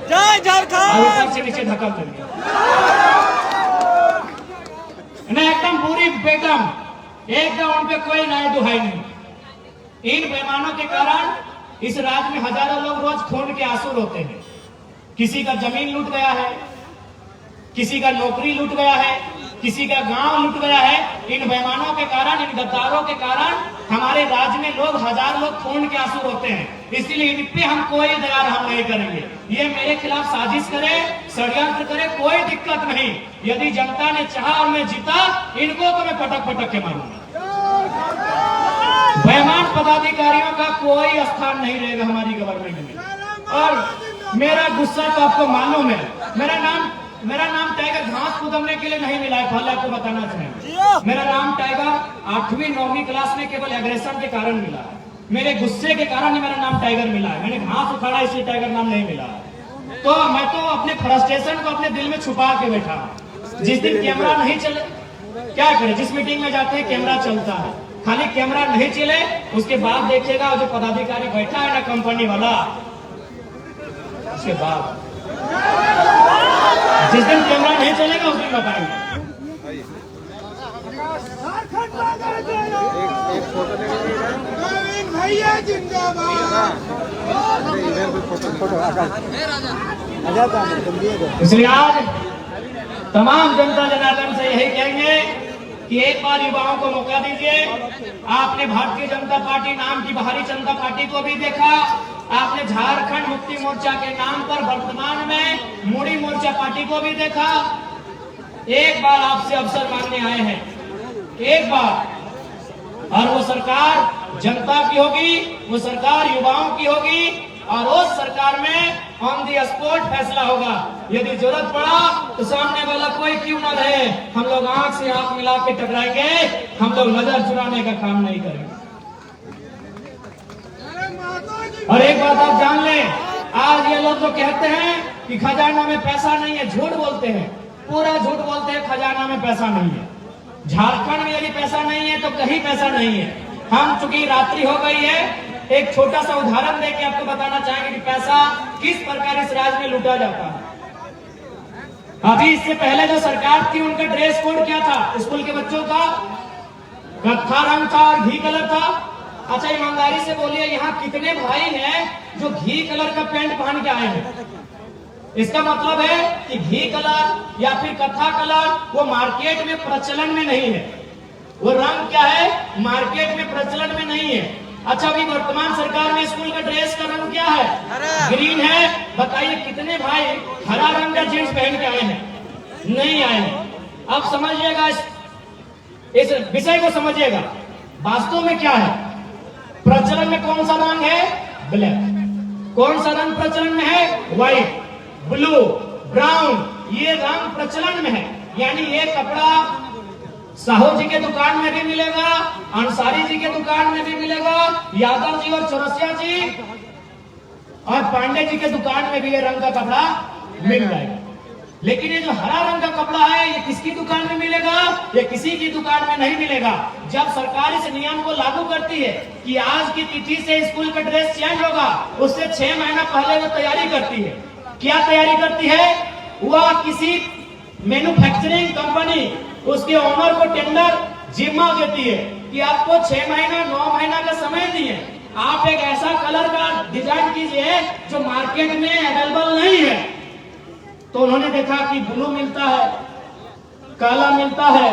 जय झारखंड, और ऊपर से नीचे धक्का देंगे। एकदम पूरी बेदम, एकदम उन पे कोई नाई दुहाई नहीं। इन बेईमानों के कारण इस राज्य में हजारों लोग रोज खून के आंसू रोते हैं। किसी का जमीन लूट गया है, किसी का नौकरी लूट गया है, किसी का गांव लूट गया है। इन बेईमानों के कारण, इन गद्दारों के कारण हमारे राज्य में लोग, हजार लोग खून के आंसू रोते हैं। इसलिए इन पे हम कोई दया रहम नहीं करेंगे। ये मेरे खिलाफ साजिश करे, षड्यंत्र करे, कोई दिक्कत नहीं। यदि जनता ने चाहा और मैं जीता, इनको तो मैं पटक पटक के मारूंगा। बेईमान पदाधिकारियों का कोई स्थान नहीं रहेगा हमारी गवर्नमेंट में। और मेरा गुस्सा तो आपको मालूम है। मेरा नाम टाइगर घास कुदमने के लिए नहीं मिला है, पहले आपको बताना चाहेंगे। मेरा नाम टाइगर 8वीं 9वीं क्लास में केवल एग्रेशन के कारण मिला है। मेरे गुस्से के कारण ही मेरा नाम टाइगर मिला है। मैंने घास उखाड़ा इसलिए टाइगर नाम नहीं मिला है। तो मैं तो अपने फ्रस्ट्रेशन को अपने दिल में छुपा के बैठा हूं। जिस दिन कैमरा नहीं चले, क्या करें, जिस मीटिंग में जाते हैं कैमरा चलता है, खाली कैमरा नहीं चले उसके बाद देखिएगा जो पदाधिकारी बैठा है ना कंपनी वाला, उसके बाद जिस दिन कैमरा नहीं चलेगा उस दिन बताएंगे। भैया जिंदाबाद। इसलिए आज तमाम जनता जनार्दन से यही कहेंगे कि एक बार युवाओं को मौका दीजिए। आपने भारतीय जनता पार्टी नाम की बाहरी जनता पार्टी को भी देखा, आपने झारखंड मुक्ति मोर्चा के नाम पर वर्तमान में मोड़ी मोर्चा पार्टी को भी देखा। एक बार आपसे अवसर मांगने आए हैं, एक बार, और वो सरकार जनता की होगी, वो सरकार युवाओं की होगी, और उस सरकार में ऑन दी स्पॉट फैसला होगा। यदि जरूरत पड़ा तो सामने वाला कोई क्यों ना रहे, हम लोग आंख से आंख मिला के टकराएंगे, हम लोग नजर चुराने का काम नहीं करेंगे। और एक बात आप जान लें, आज ये लोग जो कहते हैं कि खजाना में पैसा नहीं है, झूठ बोलते हैं, पूरा झूठ बोलते हैं। खजाना में पैसा नहीं है, झारखंड में यदि पैसा नहीं है तो कहीं पैसा नहीं है। हम चूंकि रात्रि हो गई है, एक छोटा सा उदाहरण देके आपको बताना चाहेंगे कि पैसा किस प्रकार इस राज्य में लूटा जाता है। अभी इससे पहले जो सरकार थी उनका ड्रेस कोड क्या था? स्कूल के बच्चों का कत्था रंग था और घी कलर था। अच्छा ईमानदारी से बोलिए, यहाँ कितने भाई हैं जो घी कलर का पैंट पहन के आए हैं? इसका मतलब है कि घी कलर या फिर कत्था कलर वो मार्केट में प्रचलन में नहीं है। वो रंग क्या है, मार्केट में प्रचलन में नहीं है। अच्छा अभी वर्तमान सरकार में स्कूल का ड्रेस का रंग क्या है? ग्रीन है। बताइए कितने भाई हरा रंग का जींस पहन के आए हैं? नहीं आए हैं। अब समझिएगा, इस विषय को समझिएगा। वास्तव में क्या है प्रचलन में? कौन सा रंग है? ब्लैक। कौन सा रंग प्रचलन में है? White, blue, brown. ये रंग प्रचलन में है। यानी ये कपड़ा साहू जी के दुकान में भी मिलेगा, अंसारी जी के दुकान में भी मिलेगा, यादव जी और चौरसिया जी और पांडे जी के दुकान में भी ये रंग का कपड़ा मिल जाएगा। लेकिन ये जो हरा रंग का कपड़ा है ये किसकी दुकान में मिलेगा? ये किसी की दुकान में नहीं मिलेगा। जब सरकार इस नियम को लागू करती है कि आज की तिथि से स्कूल का ड्रेस चेंज होगा, उससे 6 महीना पहले वो तैयारी करती है। क्या तैयारी करती है? वह किसी मैन्युफैक्चरिंग कंपनी उसके ओनर को टेंडर जिम्मा देती है कि आपको 6 महीना 9 महीना का समय दिए, आप एक ऐसा कलर का डिजाइन कीजिए जो मार्केट में अवेलेबल नहीं है। तो उन्होंने देखा कि ब्लू मिलता है, काला मिलता है,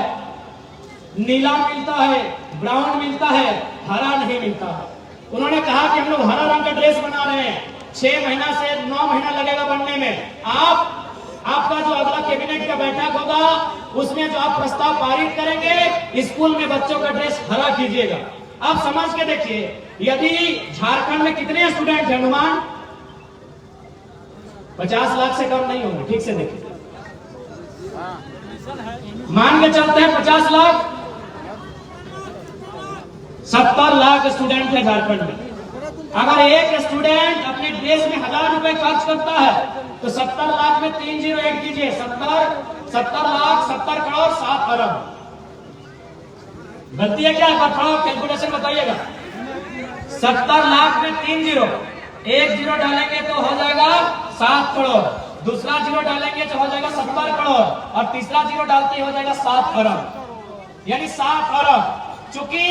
नीला मिलता है, ब्राउन मिलता है, हरा नहीं मिलता है। उन्होंने कहा कि हम लोग हरा रंग का ड्रेस बना रहे हैं, 6 महीना से 9 महीना लगेगा बनने में। आपका जो अगला कैबिनेट का बैठक होगा उसमें जो आप प्रस्ताव पारित करेंगे, स्कूल में बच्चों का ड्रेस हरा कीजिएगा। अब समझ के देखिए, यदि झारखंड में कितने स्टूडेंट हैं अनुमान? 50 लाख से कम नहीं होंगे। ठीक से देखिए, मान के चलते हैं 50 लाख, 70 लाख स्टूडेंट है झारखंड में। अगर एक स्टूडेंट अपने ड्रेस में 1000 रुपए खर्च करता है तो 70 लाख में 3 जीरो ऐड कीजिए, 70 लाख 70 करोड़ 7 अरब। गलती है क्या? थोड़ा कैलकुलेशन बताइएगा। 70 लाख में 3 जीरो, एक जीरो डालेंगे तो हो जाएगा 7 करोड़, दूसरा जीरो डालेंगे तो हो जाएगा 70 करोड़, और तीसरा जीरो डालते हो जाएगा 7 अरब, यानी 7 अरब। चूंकि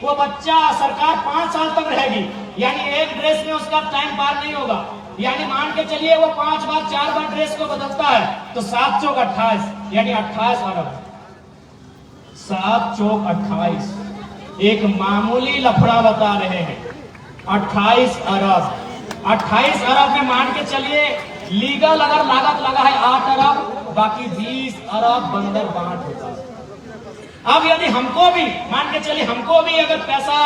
वो बच्चा सरकार 5 साल तक रहेगी, यानी एक ड्रेस में उसका टाइम पार नहीं होगा। यानी मान के चलिए वो 5 बार 4 बार ड्रेस को बदलता है तो 7 चौक 28, यानी 28 अरब। 7 चौक 28, एक मामूली लफड़ा बता रहे हैं। 28 अरब, 28 अरब में मान के चलिए लीगल अगर लागत लगा है 8 अरब, बाकी 20 अरब बंदर बांट होता है। अब यदि हमको भी मान के चलिए, हमको भी अगर पैसा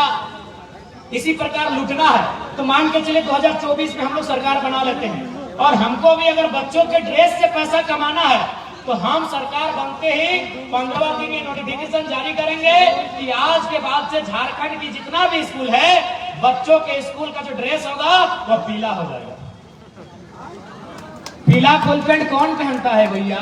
इसी प्रकार लूटना है तो मान के चलिए 2024 में हम लोग सरकार बना लेते हैं, और हमको भी अगर बच्चों के ड्रेस से पैसा कमाना है तो हम सरकार बनते ही 15 दिन में नोटिफिकेशन जारी करेंगे कि आज के बाद से झारखंड की जितना भी स्कूल है, बच्चों के स्कूल का जो ड्रेस होगा वो पीला हो जाएगा। पीला फुल पैंट कौन पहनता है भैया?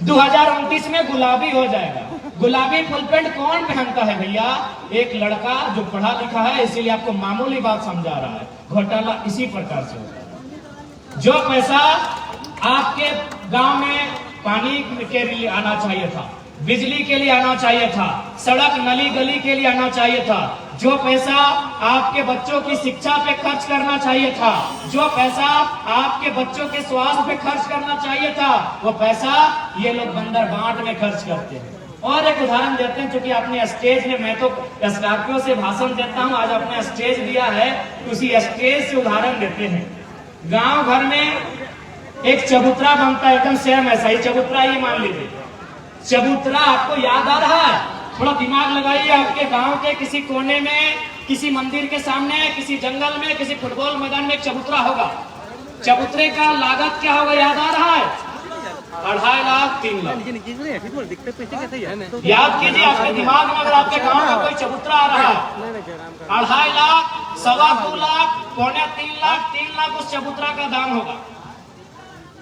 2029 में गुलाबी हो जाएगा। गुलाबी फुल पैंट कौन पहनता है भैया? एक लड़का जो पढ़ा लिखा है, इसीलिए आपको मामूली बात समझा रहा है। घोटाला इसी प्रकार से होता है। जो पैसा आपके गांव में पानी के लिए आना चाहिए था, बिजली के लिए आना चाहिए था, सड़क नली गली के लिए आना चाहिए था, जो पैसा आपके बच्चों की शिक्षा पे खर्च करना चाहिए था, जो पैसा आपके बच्चों के स्वास्थ्य पे खर्च करना चाहिए था, वो पैसा ये लोग बंदर बांट में खर्च करते हैं। और एक उदाहरण देते हैं, क्योंकि आपने स्टेज में, मैं तो स्कॉर्पियो से भाषण देता हूं, आज आपने स्टेज दिया है, उसी स्टेज से उदाहरण देते हैं। गांव भर में एक चबूतरा बनता है, एकदम सेम ऐसा ही चबूतरा, ये मान लीजिए चबूतरा आपको याद आ रहा है? थोड़ा दिमाग लगाइए, आपके गांव के किसी कोने में, किसी मंदिर के सामने, किसी जंगल में, किसी फुटबॉल मैदान में एक चबूतरा होगा। चबूतरे का लागत क्या होगा, याद आ रहा है? 2.5 लाख 3 लाख। याद कीजिए, आपके दिमाग में अगर आपके गांव में कोई चबूतरा आ रहा है, 2.5 लाख, 2.25 लाख, 2.25 लाख, 3 लाख उस चबूतरा का दाम होगा।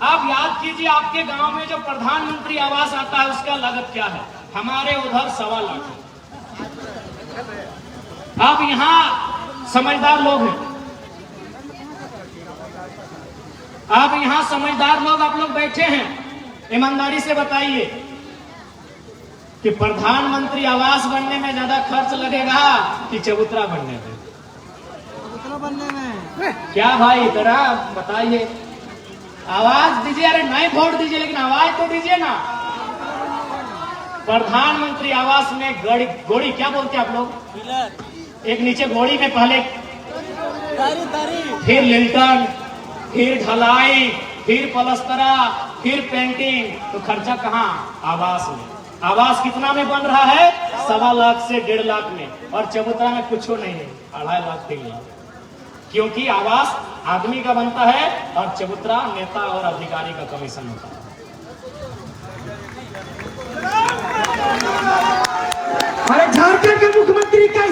आप याद कीजिए, आपके गांव में जो प्रधानमंत्री आवास आता है उसका लागत क्या है? हमारे उधर 1.25 लाख है। आप यहाँ समझदार लोग हैं, आप यहाँ समझदार लोग, आप लोग बैठे हैं, ईमानदारी से बताइए कि प्रधानमंत्री आवास बनने में ज्यादा खर्च लगेगा कि चबूतरा बनने में? क्या भाई, जरा बताइए, आवाज दीजिए। अरे नहीं वोट दीजिए, लेकिन आवाज तो दीजिए ना। प्रधानमंत्री आवास में गोड़ी क्या बोलते हैं आप लोग? एक नीचे गोड़ी में पहले फिर लिंटन, फिर ढलाई, फिर पलस्तरा, फिर पेंटिंग, तो खर्चा कहाँ? आवास में। आवास कितना में बन रहा है? 1.25 लाख से 1.5 लाख में, और चबूतरा में कुछ नहीं है, 2.5 लाख 3 लाख। क्योंकि आवास आदमी का बनता है और चबूतरा नेता और अधिकारी का कमीशन होता है। अरे झारखंड के मुख्यमंत्री का